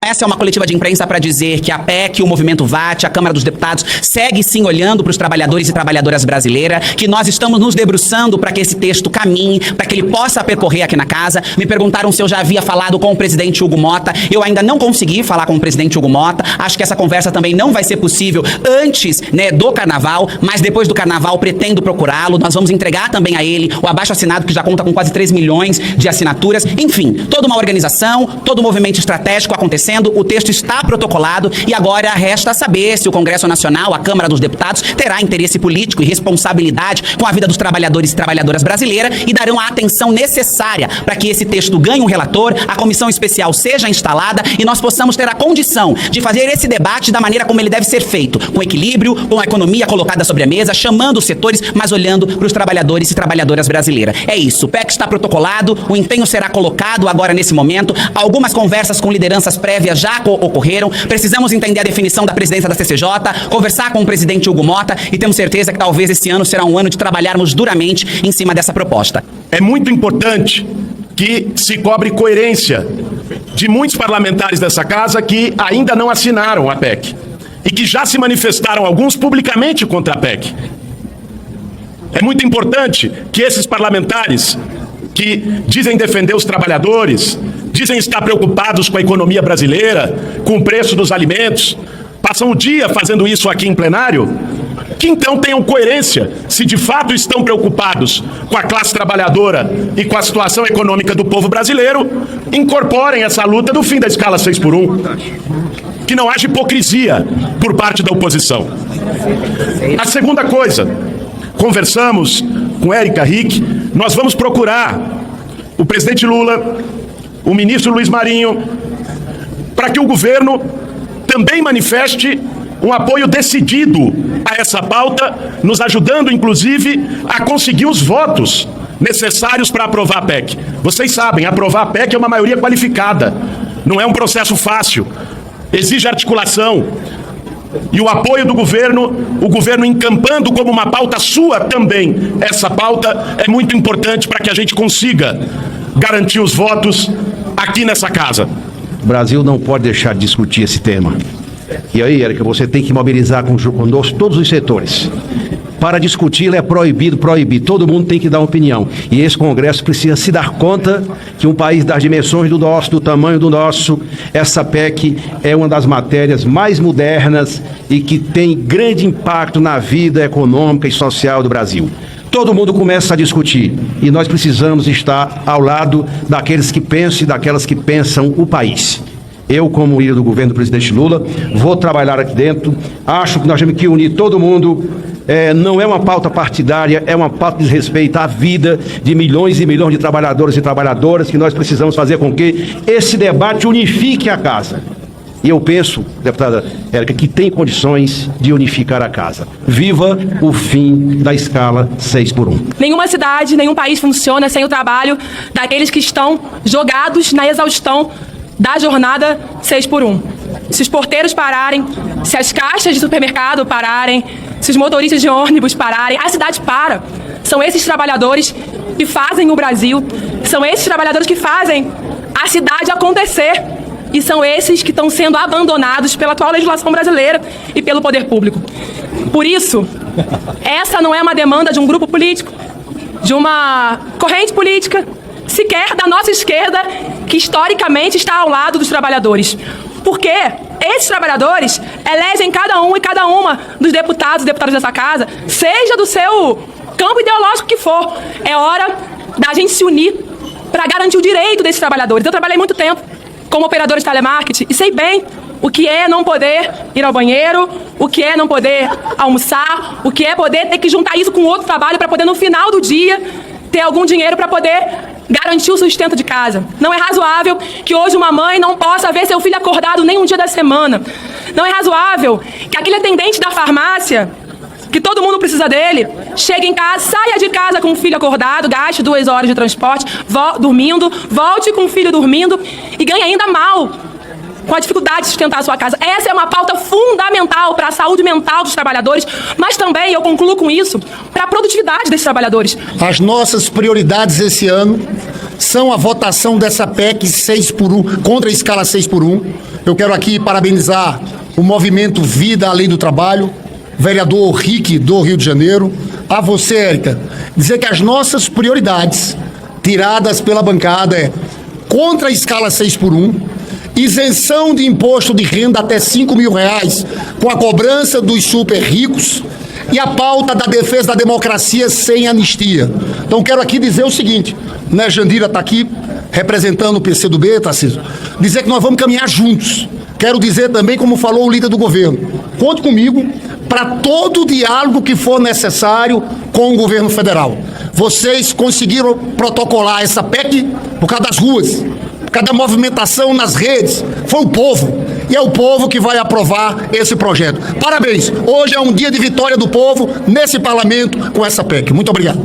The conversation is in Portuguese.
Essa é uma coletiva de imprensa para dizer que a PEC, o Movimento VAT, a Câmara dos Deputados segue sim olhando para os trabalhadores e trabalhadoras brasileiras, que nós estamos nos debruçando para que esse texto caminhe, para que ele possa percorrer aqui na casa. Me perguntaram se eu já havia falado com o presidente Hugo Motta. Eu ainda não consegui falar com o presidente Hugo Motta. Acho que essa conversa também não vai ser possível antes, do Carnaval, mas depois do Carnaval pretendo procurá-lo. Nós vamos entregar também a ele o abaixo-assinado, que já conta com quase 3 milhões de assinaturas. Enfim, toda uma organização, todo um movimento estratégico acontecendo. O texto está protocolado e agora resta saber se o Congresso Nacional, a Câmara dos Deputados, terá interesse político e responsabilidade com a vida dos trabalhadores e trabalhadoras brasileiras e darão a atenção necessária para que esse texto ganhe um relator, a comissão especial seja instalada e nós possamos ter a condição de fazer esse debate da maneira como ele deve ser feito, com equilíbrio, com a economia colocada sobre a mesa, chamando os setores, mas olhando para os trabalhadores e trabalhadoras brasileiras. É isso, o PEC está protocolado, o empenho será colocado agora nesse momento, algumas conversas com lideranças prévias já ocorreram, precisamos entender a definição da presidência da CCJ, conversar com o presidente Hugo Motta e temos certeza que talvez esse ano será um ano de trabalharmos duramente em cima dessa proposta. É muito importante que se cobre coerência de muitos parlamentares dessa casa que ainda não assinaram a PEC e que já se manifestaram, alguns publicamente, contra a PEC. É muito importante que esses parlamentares que dizem defender os trabalhadores, dizem estar preocupados com a economia brasileira, com o preço dos alimentos, passam o dia fazendo isso aqui em plenário, que então tenham coerência, se de fato estão preocupados com a classe trabalhadora e com a situação econômica do povo brasileiro, incorporem essa luta do fim da escala 6x1. Que não haja hipocrisia por parte da oposição. A segunda coisa, conversamos com Érica Rick, nós vamos procurar o presidente Lula, o ministro Luiz Marinho, para que o governo também manifeste um apoio decidido a essa pauta, nos ajudando, inclusive, a conseguir os votos necessários para aprovar a PEC. Vocês sabem, aprovar a PEC é uma maioria qualificada, não é um processo fácil, exige articulação. E o apoio do governo, o governo encampando como uma pauta sua também, essa pauta é muito importante para que a gente consiga garantir os votos aqui nessa casa. O Brasil não pode deixar de discutir esse tema. E aí, Érica, você tem que mobilizar conosco todos os setores. Para discuti-lo é proibido proibir, todo mundo tem que dar uma opinião. E esse Congresso precisa se dar conta que um país das dimensões do nosso, do tamanho do nosso, essa PEC é uma das matérias mais modernas e que tem grande impacto na vida econômica e social do Brasil. Todo mundo começa a discutir e nós precisamos estar ao lado daqueles que pensam e daquelas que pensam o país. Eu, como líder do governo do presidente Lula, vou trabalhar aqui dentro. Acho que nós temos que unir todo mundo. Não é uma pauta partidária, é uma pauta de respeito à vida de milhões e milhões de trabalhadores e trabalhadoras, que nós precisamos fazer com que esse debate unifique a casa. E eu penso, deputada Érica, que tem condições de unificar a casa. Viva o fim da escala 6x1. Nenhuma cidade, nenhum país funciona sem o trabalho daqueles que estão jogados na exaustão da jornada 6x1. Se os porteiros pararem, se as caixas de supermercado pararem, se os motoristas de ônibus pararem, a cidade para. São esses trabalhadores que fazem o Brasil, são esses trabalhadores que fazem a cidade acontecer. E são esses que estão sendo abandonados pela atual legislação brasileira e pelo poder público. Por isso, essa não é uma demanda de um grupo político, de uma corrente política, sequer da nossa esquerda, que historicamente está ao lado dos trabalhadores. Porque esses trabalhadores elegem cada um e cada uma dos deputados e deputadas dessa casa, seja do seu campo ideológico que for. É hora da gente se unir para garantir o direito desses trabalhadores. Eu trabalhei muito tempo como operador de telemarketing e sei bem o que é não poder ir ao banheiro, o que é não poder almoçar, o que é poder ter que juntar isso com outro trabalho para poder no final do dia ter algum dinheiro para poder garantir o sustento de casa. Não é razoável que hoje uma mãe não possa ver seu filho acordado nem um dia da semana. Não é razoável que aquele atendente da farmácia, que todo mundo precisa dele, chegue em casa, saia de casa com o filho acordado, gaste 2 horas de transporte, dormindo, volte com o filho dormindo e ganhe ainda mal, com a dificuldade de sustentar a sua casa. Essa é uma pauta fundamental para a saúde mental dos trabalhadores, mas também, eu concluo com isso, para a produtividade desses trabalhadores. As nossas prioridades esse ano são a votação dessa PEC 6x1, contra a escala 6x1. Eu quero aqui parabenizar o movimento Vida Além do Trabalho, vereador Rick do Rio de Janeiro, a você, Érica, dizer que as nossas prioridades tiradas pela bancada é contra a escala 6x1, isenção de imposto de renda até R$5.000 com a cobrança dos super ricos e a pauta da defesa da democracia sem anistia. Então quero aqui dizer o seguinte, né, Jandira está aqui representando o PCdoB, Tarcísio, dizer que nós vamos caminhar juntos. Quero dizer também, como falou o líder do governo, conte comigo para todo o diálogo que for necessário com o governo federal. Vocês conseguiram protocolar essa PEC por causa das ruas, por causa da movimentação nas redes. Foi o povo. E é o povo que vai aprovar esse projeto. Parabéns. Hoje é um dia de vitória do povo nesse parlamento com essa PEC. Muito obrigado.